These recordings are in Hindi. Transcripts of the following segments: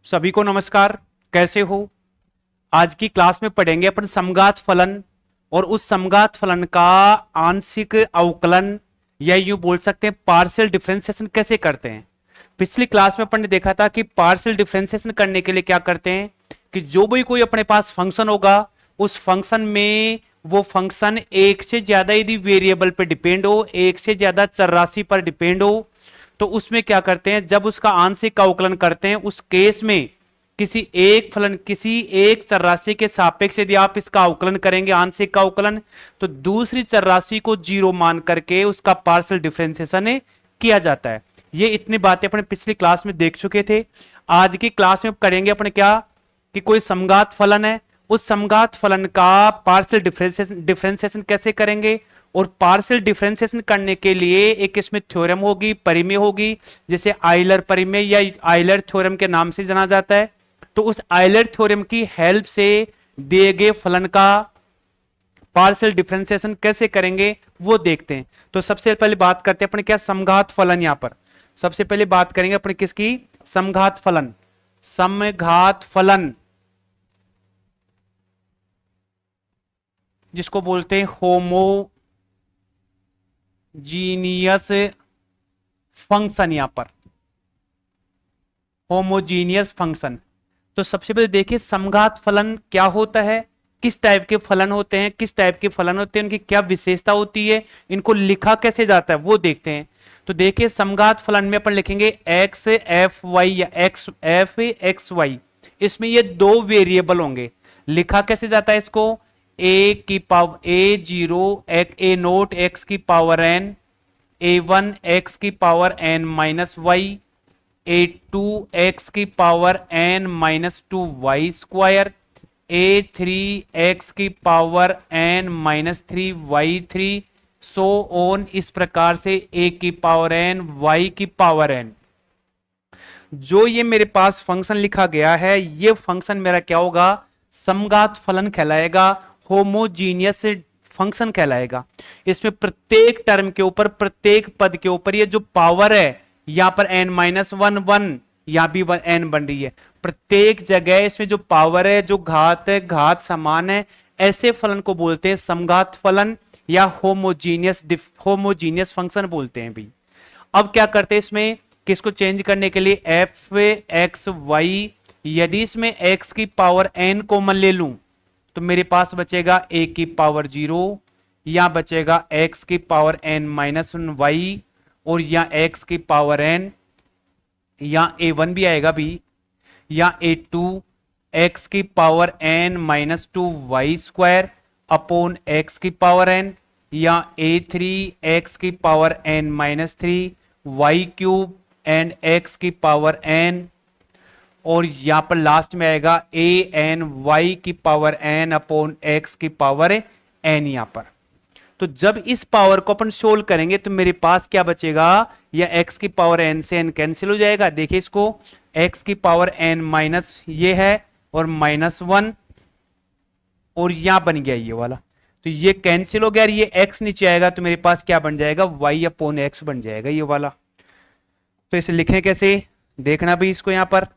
सभी को नमस्कार। कैसे हो? आज की क्लास में पढ़ेंगे अपन समघात फलन और उस समघात फलन का आंशिक अवकलन या यूं बोल सकते हैं पार्शियल डिफरेंशिएशन कैसे करते हैं। पिछली क्लास में अपन ने देखा था कि पार्शियल डिफरेंशिएशन करने के लिए क्या करते हैं कि जो भी कोई अपने पास फंक्शन होगा उस फंक्शन में वो फंक्शन एक से ज्यादा यदि वेरिएबल पर डिपेंड हो, एक से ज्यादा चर राशि पर डिपेंड हो, तो उसमें क्या करते हैं जब उसका आंशिक का अवकलन करते हैं उस केस में किसी एक चर राशि के सापेक्ष यदि आप इसका अवकलन करेंगे आंशिक का अवकलन, तो दूसरी चर राशि को जीरो मान करके उसका पार्शियल डिफरेंशिएशन किया जाता है। ये इतनी बातें अपने पिछली क्लास में देख चुके थे। आज की क्लास में करेंगे अपने क्या कि कोई समघात फलन है, उस समघात फलन का पार्शियल डिफरेंशिएशन कैसे करेंगे और पार्शियल डिफरेंशिएशन करने के लिए एक इसमें थ्योरम होगी, परिमेय होगी, जैसे आइलर परिमेय या आइलर थ्योरम के नाम से जाना जाता है। तो उस आइलर थ्योरम की हेल्प से दिए गए फलन का पार्शियल डिफरेंशिएशन कैसे करेंगे वो देखते हैं। तो सबसे पहले बात करते हैं अपने क्या समघात फलन। यहां पर सबसे पहले बात करेंगे अपने किसकी? समघात फलन। समघात फलन जिसको बोलते हैं होमोजीनियस फंक्शन। यहां पर होमोजीनियस फंक्शन। तो सबसे पहले देखिए समघात फलन क्या होता है, किस टाइप के फलन होते हैं, किस टाइप के फलन होते हैं, उनकी क्या विशेषता होती है, इनको लिखा कैसे जाता है वो देखते हैं। तो देखिए समघात फलन में अपन लिखेंगे एक्स एफ वाई या एक्स एफ एक्स वाई। इसमें ये दो वेरिएबल होंगे। लिखा कैसे जाता है इसको? ए की power a zero a naught x की power n, a one x की power n minus y, a two x की power n minus two y square, a three x की power n minus three y three, so on इस प्रकार से ए की पावर एन वाई की पावर एन। जो ये मेरे पास फंक्शन लिखा गया है ये फंक्शन मेरा क्या होगा? समघात फलन कहलाएगा, होमोजीनियस फंक्शन कहलाएगा। इसमें प्रत्येक टर्म के ऊपर, प्रत्येक पद के ऊपर ये जो पावर है यहां पर n माइनस वन वन, यहां भी n बन रही है। प्रत्येक जगह इसमें जो पावर है, जो घात है, घात समान है, ऐसे फलन को बोलते हैं समघात फलन या होमोजीनियस फंक्शन बोलते हैं भी। अब क्या करते हैं इसमें किसको चेंज करने के लिए? F x y. यदि इसमें x की पावर n कॉमन ले लूं तो मेरे पास बचेगा a की पावर जीरो, या बचेगा x की power n minus one y, और या x की पावर n, या a1 भी आएगा भी, या a2 x की power n minus two y square upon x की पावर n, या a3 x की power n minus three y cube and x की पावर n, और यहां पर लास्ट में आएगा a n y की पावर n अपॉन x की पावर n। यहां पर तो जब इस पावर को अपन सोल्व करेंगे तो मेरे पास क्या बचेगा? या x की पावर n से n कैंसिल हो जाएगा। देखिए इसको, x की पावर n माइनस ये है और माइनस वन, और यहां बन गया ये वाला, तो ये कैंसिल हो गया। ये x नीचे आएगा तो मेरे पास क्या बन जाएगा? y अपॉन x बन जाएगा ये वाला। तो इसे लिखें कैसे देखना भी इसको। यहां पर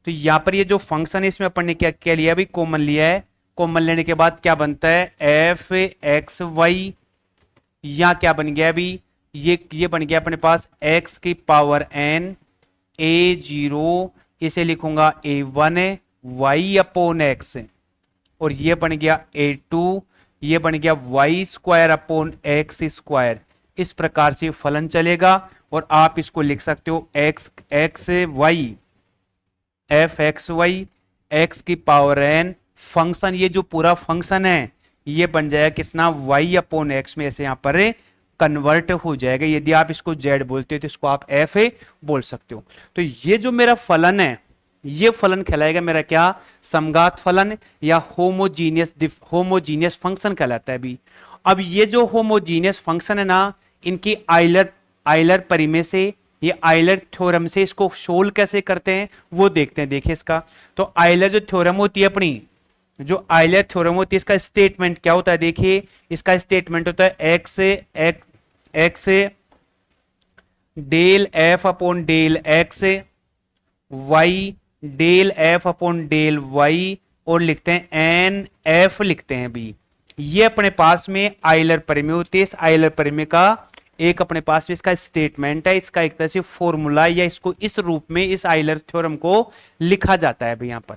तो यहां पर ये जो फंक्शन है इसमें अपन ने क्या क्या लिया? अभी कॉमन लिया है। कॉमन लेने के बाद क्या बनता है? एफ एक्स वाई, यहां क्या बन गया? अभी ये बन गया अपने पास x की पावर n, ए जीरो इसे लिखूंगा a one y upon x, और ये बन गया ए टू, ये बन गया y square upon x square. इस प्रकार से फलन चलेगा और आप इसको लिख सकते हो x x y f x y x की पावर एन फंक्शन। ये जो पूरा फंक्शन है ये बन जाएगा किसना? y अपॉन एक्स में ऐसे यहां पर कन्वर्ट हो जाएगा। यदि आप इसको z बोलते हो तो इसको आप f बोल सकते हो। तो ये जो मेरा फलन है ये फलन कहलाएगा मेरा क्या? समघात फलन या होमोजीनियस फंक्शन कहलाता है भी। अब ये जो होमोजीनियस फंक्शन है ना, इनकी आइलर परिमेय से, ये आइलर थ्योरम से इसको सोल्व कैसे करते हैं वो देखते हैं। देखिए इसका, तो आइलर जो थ्योरम होती है अपनी, जो आइलर थ्योरम होती है इसका स्टेटमेंट क्या होता है? देखिए इसका स्टेटमेंट होता है x del f upon del x y del f upon del y और लिखते हैं एन एफ लिखते हैं बी। ये अपने पास में आइलर परिमेय होती है। इस आइलर परिमेय का एक अपने पास में इसका स्टेटमेंट है, इसका एक तरह से फॉर्मूला, या इसको इस रूप में इस आइलर थ्योरम को लिखा जाता है भाई यहां पर।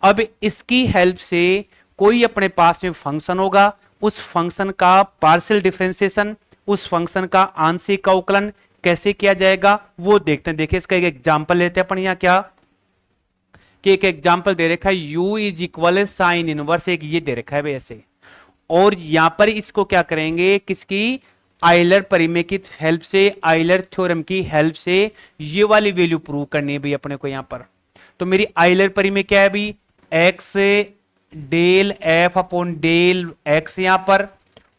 अब इसकी हेल्प से कोई अपने पास में फंक्शन होगा, उस फंक्शन का पार्शियल डिफरेंशिएशन, उस फंक्शन का आंशिक अवकलन कैसे किया जाएगा वो देखते हैं। देखिए इसका एक एग्जांपल लेते हैं अपन। यहां क्या कि एक एग्जांपल दे रखा है u is equal sine inverse, एक ये दे रखा है भाई ऐसे, और यहां पर इसको क्या करेंगे, किसकी, आइलर परिमेय की हेल्प से, आइलर थ्योरम की हेल्प से ये वाली वैल्यू प्रूव करनी है भाई अपने को यहां पर। तो मेरी आइलर परिमेय क्या है भाई, x del f upon del x, यहां पर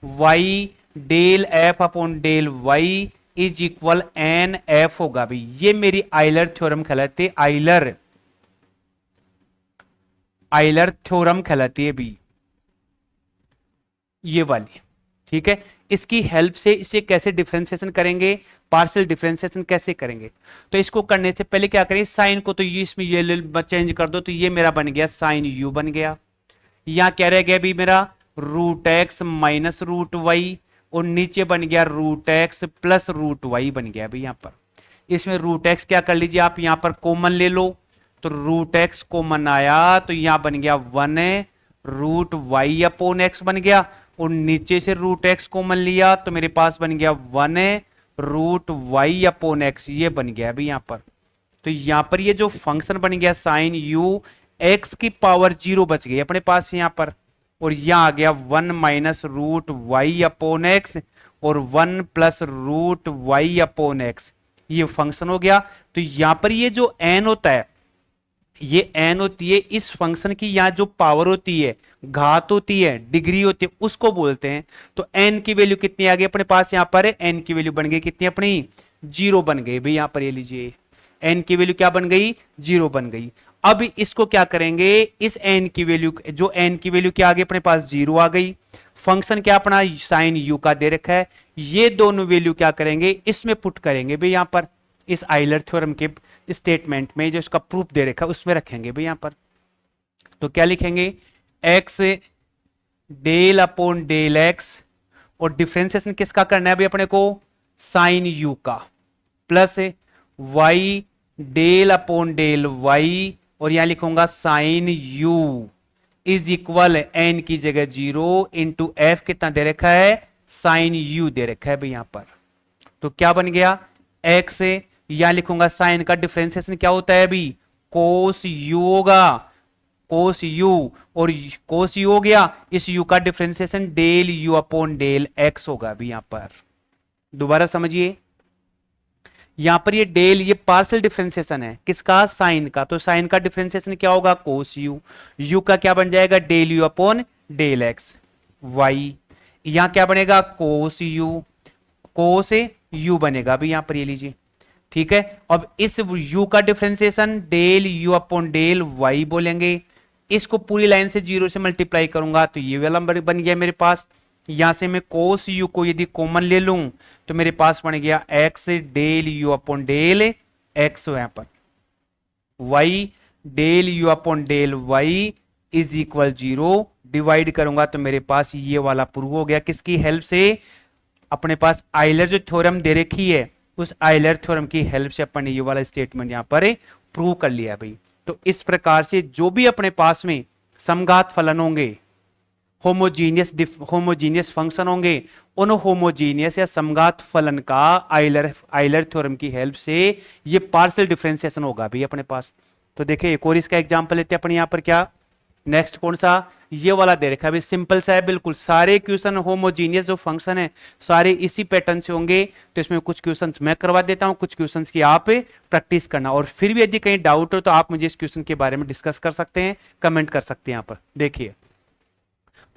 y del f upon del y is equal n f होगा भाई। ये मेरी आइलर थ्योरम कहलाती है, आइलर थ्योरम कहलाती है भी ये वाली। ठीक है, इसकी हेल्प से इसे कैसे डिफरेंशिएशन करेंगे, पार्शियल डिफरेंशिएशन कैसे करेंगे। तो इसको करने से पहले क्या करें, साइन को तो ये इसमें ये चेंज कर दो, तो ये मेरा बन गया साइन यू बन गया। यहां क्या रह गया भी मेरा root x minus root y, और नीचे बन गया root x plus root y बन गया भाई यहां पर। इसमें रूट एक्स क्या कर लीजिए आप यहां पर कॉमन ले लो, तो रूट एक्स कॉमन आया तो यहां बन गया 1 रूट वाई अपॉन एक्स बन गया, और नीचे से रूट एक्स कॉमन लिया तो मेरे पास बन गया 1 रूट वाई अपॉन एक्स, ये बन गया अभी यहां पर। तो यहां पर ये जो फंक्शन बन गया साइन यू, एक्स की पावर 0 बच गई अपने पास यहां पर, और यहां आ गया 1 minus root y upon x और 1 plus root y upon x, ये फंक्शन हो गया। तो यहां पर ये जो एन होता है, ये एन होती है इस फंक्शन की, यहां जो पावर होती है, घात होती है, डिग्री होती है, उसको बोलते हैं। तो एन की वैल्यू कितनी आ गई अपने पास यहां पर, एन की वैल्यू बन गई कितनी अपनी, 0 बन गई भाई यहां पर। ये लीजिए एन की वैल्यू क्या बन गई, 0 बन गई। अब इसको क्या करेंगे, इस एन की वैल्यू, जो एन की वैल्यू क्या आ गई अपने पास, 0 आ गई। फंक्शन क्या अपना साइन यू का दे रखा है, ये दोनों वैल्यू क्या करेंगे, इसमें पुट करेंगे भाई यहां पर, इस आइलर थ्योरम के स्टेटमेंट में जो इसका प्रूफ दे रखा है उसमें रखेंगे भाई यहां पर। तो क्या लिखेंगे, x del upon del x, और डिफरेंशिएशन किसका करना है भाई अपने को, साइन यू का, plus y del upon del y, और यहां लिखूंगा sine u is equal n की जगह 0 इंटू एफ कितना दे रखा है, साइन यू दे रखा है भाई यहां पर। तो क्या बन गया, एक्स, यहां लिखूंगा साइन का डिफरेंशिएशन क्या होता है अभी, कोस यू होगा, कोस यू, और कोस यू हो गया, इस यू का differentiation del u upon del x होगा अभी यहां पर। दोबारा समझिए, यहां पर ये डेल, ये पार्शियल डिफरेंशिएशन है किसका, साइन का, तो साइन का डिफरेंशिएशन क्या होगा, कोस यू, यू का क्या बन जाएगा, del u upon del x y, यहां क्या बनेगा, कोस यू, कोस यू बनेगा अभी यहां पर, ये लीजिए। ठीक है, अब इस u का differentiation del u upon del y बोलेंगे, इसको पूरी लाइन से 0 से मल्टीप्लाई करूंगा तो ये वाला बन गया मेरे पास। यहां से मैं कोस u को यदि कॉमन ले लूं तो मेरे पास बन गया x del u upon del x, यहां पर y del u upon del y is equal 0, divide करूंगा तो मेरे पास ये वाला प्रूव हो गया, किसकी हेल्प से, अपने पास आइलर जो थ्योरम दे रखी है उस आइलर थ्योरम की हेल्प से अपन ने ये वाला स्टेटमेंट यहां पर प्रूव कर लिया भाई। तो इस प्रकार से जो भी अपने पास में समघात फलन होंगे, होमोजीनियस फंक्शन होंगे, उन होमोजीनियस या समघात फलन का आइलर थ्योरम की हेल्प से ये पार्शियल डिफरेंशिएशन होगा भाई अपने पास। तो देखिए एक और इसका एग्जांपल लेते हैं अपन यहां पर, क्या नेक्स्ट कौन सा, ये वाला दे रखा है भाई, सिंपल सा है बिल्कुल, सारे क्वेश्चन होमोजीनियस जो फंक्शन है सारे इसी पैटर्न से होंगे। तो इसमें कुछ क्वेश्चंस मैं करवा देता हूं, कुछ क्वेश्चंस की आप प्रैक्टिस करना, और फिर भी यदि कहीं डाउट हो तो आप मुझे इस क्वेश्चन के बारे में डिस्कस कर सकते हैं, कमेंट कर सकते हैं यहां पर। देखिए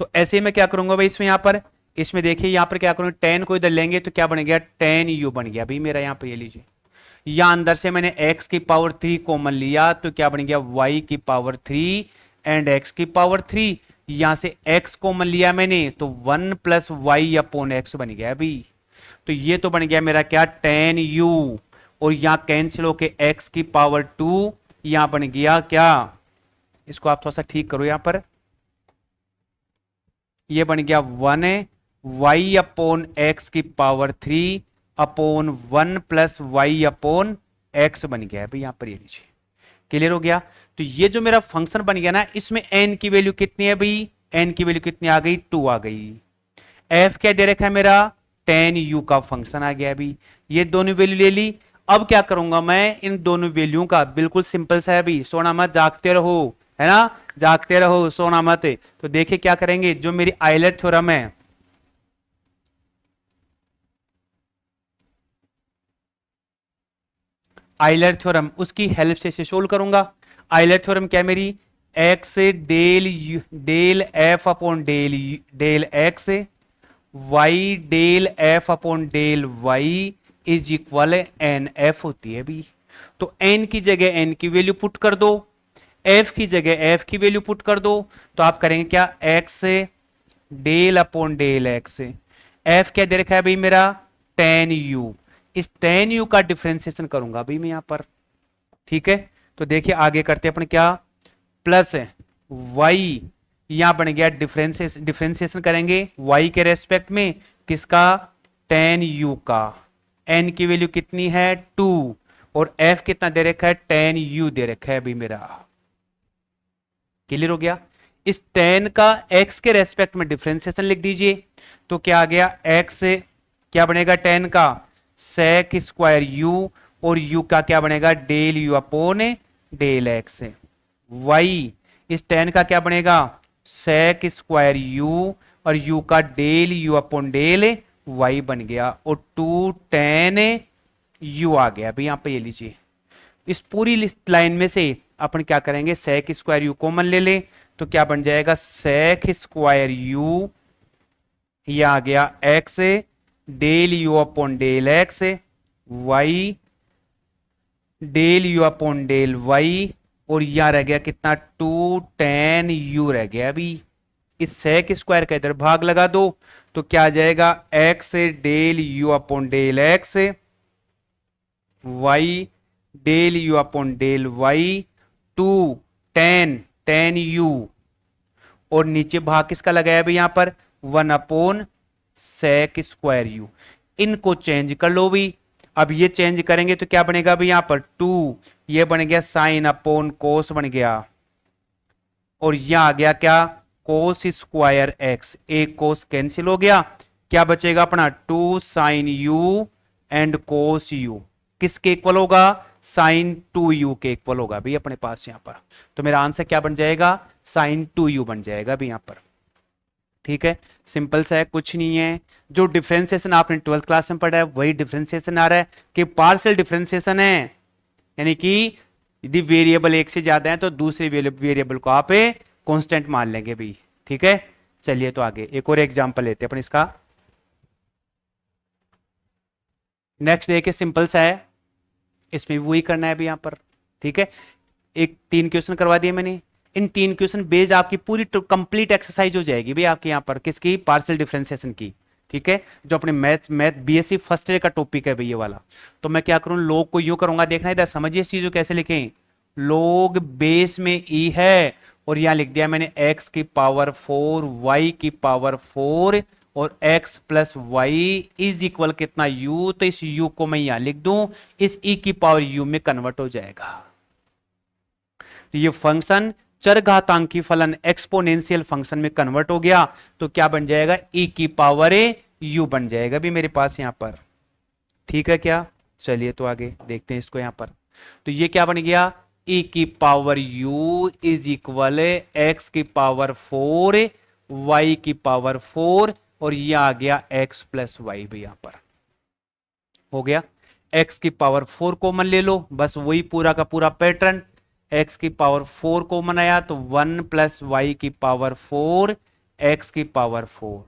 तो ऐसे मैं क्या करूंगा भाई, इसमें यहां पर, इसमें देखिए यहां पर क्या करूंगा, टेन को इधर लेंगे तो क्या बन गया, टेन यू बन गया भाई मेरा यहां पर, ये लीजिए। या अंदर से मैंने x की पावर 3 कॉमन लिया तो क्या बन गया, y की पावर 3 एंड x की पावर 3, यहां से x कॉमन लिया मैंने तो 1 प्लस वाई अपॉन एक्स बन गया अभी। तो ये तो बन गया मेरा क्या, 10u, और यहां कैंसिल होके x की पावर 2 यहां बन गया क्या, इसको आप थोड़ा सा ठीक करो यहां पर, ये बन गया 1 y/x³ अपॉन 1 + y/x बन गया है भाई, यहां पर ये लीजिए, क्लियर हो गया। तो ये जो मेरा फंक्शन बन गया ना, इसमें n की वैल्यू कितनी है भाई, n की वैल्यू कितनी आ गई, 2 आ गई। f क्या दे रखा है मेरा, tan u का फंक्शन आ गया अभी, ये दोनों वैल्यू ले ली। अब क्या करूंगा मैं, इन दोनों वैल्यू का बिल्कुल सिंपल सा है अभी, सोना मत, जागते रहो, है ना, जागते रहो, सोना मत। तो देखिए क्या करेंगे, जो मेरी आइलर थ्योरम है, आइलर थ्योरम, उसकी हेल्प से इसे सोल्व करूंगा। आइलर थ्योरम क्या है मेरी, x del f upon del x, y del f upon del y is equal n f होती है भी। तो n की जगह n की वैल्यू पुट कर दो, f की जगह f की वैल्यू पुट कर दो, तो आप करेंगे क्या, x del upon del x, f क्या दे रखा है भाई मेरा, tan u, इस tan u का डिफरेंशिएशन करूंगा भाई मैं यहां पर, ठीक है। तो देखिए आगे करते हैं अपन क्या, प्लस y, यहां बन गया डिफरेंशिएशन करेंगे y के रेस्पेक्ट में, किसका, tan u का, n की वैल्यू कितनी है 2, और f कितना दे रखा है, tan u दे रखा है अभी मेरा, क्लियर हो गया। इस tan का x के रेस्पेक्ट में डिफरेंशिएशन लिख दीजिए, तो क्या आ गया, x क्या बनेगा tan का sec² u, और u का क्या बनेगा, del u upon del x, y इस tan का क्या बनेगा, sec² u, और u का del u upon del y बन गया, और 2 tan u आ गया अभी यहां पे, ये लीजिए। इस पूरी लिस्ट लाइन में से अपन क्या करेंगे, sec² u कॉमन ले ले, तो क्या बन जाएगा, sec² u, ये आ गया x del u upon del x, y del u upon del y, और यहां रह गया कितना, 2 tan u रह गया अभी। इस sec² का इधर भाग लगा दो, तो क्या आ जाएगा, x del u upon del x, y del u upon del y, 2 tan u, और नीचे भाग किसका लगाया अभी यहां पर, 1 अपॉन sec² u। इनको चेंज कर लो भी, अब ये चेंज करेंगे तो क्या बनेगा अभी यहां पर, 2, ये बन गया साइन अपॉन कोस बन गया, और यहां आ गया क्या, cos² x, एक कोस कैंसिल हो गया, क्या बचेगा अपना, 2 sin u and cos u, किसके इक्वल होगा, sin 2u के इक्वल होगा भी अपने पास यहां पर। तो मेरा आंसर क्या बन जाएगा, sin 2u बन जाएगा भी यहां पर, ठीक है। सिंपल सा है, कुछ नहीं है, जो डिफरेंशिएशन आपने 12th क्लास में पढ़ा है वही डिफरेंशिएशन आ रहा है, कि पार्शियल डिफरेंशिएशन है, यानी कि यदि वेरिएबल एक से ज्यादा है तो दूसरे वेरिएबल को आप कांस्टेंट मान लेंगे भी, ठीक है। चलिए तो आगे एक और एग्जांपल लेते हैं अपन इसका, नेक्स्ट देखिए, सिंपल सा है, इसमें भी वही करना है अभी यहां पर, ठीक है। एक 3 क्वेश्चन करवा दिए मैंने, इन 3 क्वेश्चन बेस्ड आपकी पूरी कंप्लीट एक्सरसाइज हो जाएगी भाई आपके यहां पर, किसकी, पार्शियल डिफरेंशिएशन की, ठीक है, जो अपने मैथ बीएससी फर्स्ट ईयर का टॉपिक है भाई ये वाला। तो मैं क्या करूं, लोग को यूं करूंगा, देखना इधर समझिए इस चीज को कैसे लिखें, लोग बेस में ई है, और यहां लिख दिया मैंने x⁴ y⁴ और x plus y is equal कितना u, तो इस u को मैं यहां लिख दूं, इस e⁻u में कन्वर्ट हो जाएगा। तो ये फंक्शन चरघातांकी फलन एक्सपोनेंशियल फंक्शन में कन्वर्ट हो गया, तो क्या बन जाएगा, e⁻u बन जाएगा भी मेरे पास यहां पर, ठीक है क्या। चलिए तो आगे देखते हैं इसको यहां पर, तो ये क्या बन गया, e⁻u is equal x⁴ y⁴, और ये आ गया x प्लस वाई भी यहां पर हो गया। x⁴ कॉमन ले लो, बस वही पूरा का पूरा पैटर्न, x⁴ कॉमन आया तो 1 + y⁴ x⁴,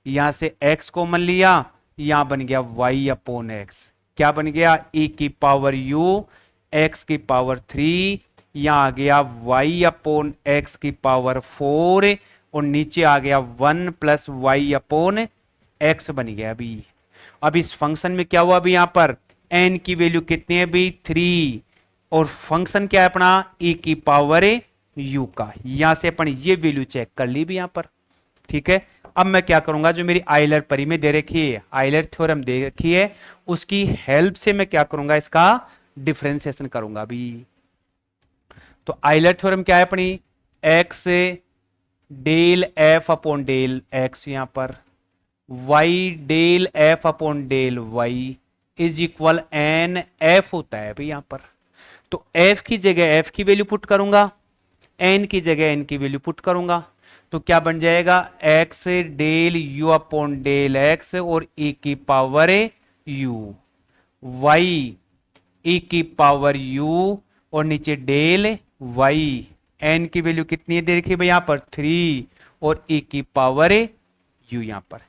यहां से x कॉमन लिया, यहां बन गया y/x, क्या बन गया, e⁻u x⁴, यहां आ गया y/x⁴, और नीचे आ गया 1 + y/x बन गया अभी। अब इस फंक्शन में क्या हुआ अभी यहां पर, n की वैल्यू कितनी है अभी, 3, और फंक्शन क्या है अपना e की पावर u का। यहां से अपन ये वैल्यू चेक कर ली भी यहां पर, ठीक है। अब मैं क्या करूंगा, जो मेरी आइलर परिमेय दे रखी है, आइलर थ्योरम दे रखी है, उसकी हेल्प से मैं क्या करूंगा, इसका डिफरेंशिएशन करूंगा अभी। तो आइलर थ्योरम क्या है अपनी, x del f upon del x, यहां पर y del f upon del y is equal n f होता है भाई यहां पर। तो एफ की जगह एफ की वैल्यू पुट करूंगा, एन की जगह एन की वैल्यू पुट करूंगा, तो क्या बन जाएगा, x del u upon del x और e की पावर u, वाई e की पावर u और नीचे डेल वाई, एन की वैल्यू कितनी है दे रखी है भाई यहां पर 3 और e की पावर u यहां पर।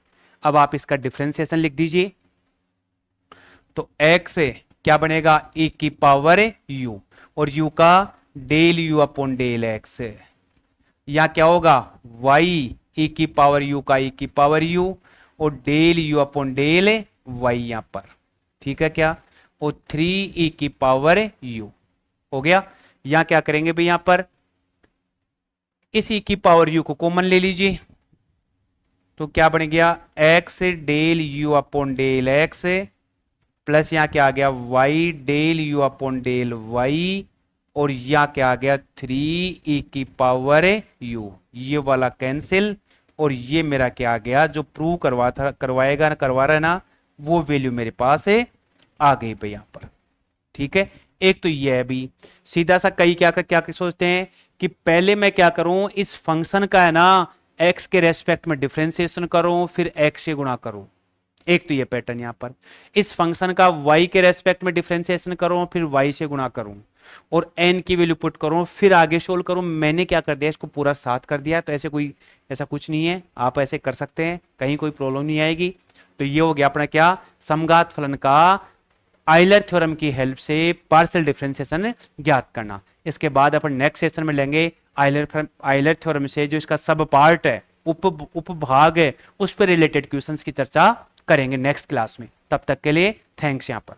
अब आप इसका डिफरेंशिएशन लिख दीजिए, तो x क्या बनेगा e की पावर u और u का del u upon del x, या क्या होगा y e की पावर u का e की पावर u और del u upon del y यहां पर, ठीक है क्या, और 3 e की पावर u हो गया। यहां क्या करेंगे भाई, यहां पर इस e की पावर u को कॉमन ले लीजिए, तो क्या बन गया x del u upon del x plus यहां क्या आ गया y del u upon del y और यहां क्या आ गया 3 e की पावर u, ये वाला कैंसिल और ये मेरा क्या आ गया, जो प्रूव करवाएगा ना करवा रहा है ना, वो वैल्यू मेरे पास है आ गई भाई यहां पर, ठीक है। एक तो ये है भी सीधा सा, कई क्या सोचते हैं कि पहले मैं क्या करूं, इस फंक्शन का है ना x के रेस्पेक्ट में डिफरेंशिएशन करूं फिर x से गुणा करूं। एक तो ये पैटर्न यहां पर, इस फंक्शन का y के रेस्पेक्ट में डिफरेंशिएशन करूं फिर y से गुणा करूं और n की वैल्यू पुट करूं फिर आगे सोल्व करूं। मैंने क्या कर दिया, इसको पूरा साथ कर दिया, तो ऐसा कुछ नहीं है, आप ऐसे कर सकते हैं, कहीं कोई प्रॉब्लम नहीं आएगी। तो ये हो गया अपना क्या, समघात फलन का आइलर थ्योरम की हेल्प से पार्शियल डिफरेंशिएशन ज्ञात करना। इसके बाद अपन नेक्स्ट सेशन में लेंगे आइलर थ्योरम से जो इसका सब पार्ट है, उपभाग है, उस पर रिलेटेड क्वेश्चंस की चर्चा करेंगे नेक्स्ट क्लास में। तब तक के लिए थैंक्स यहां पर।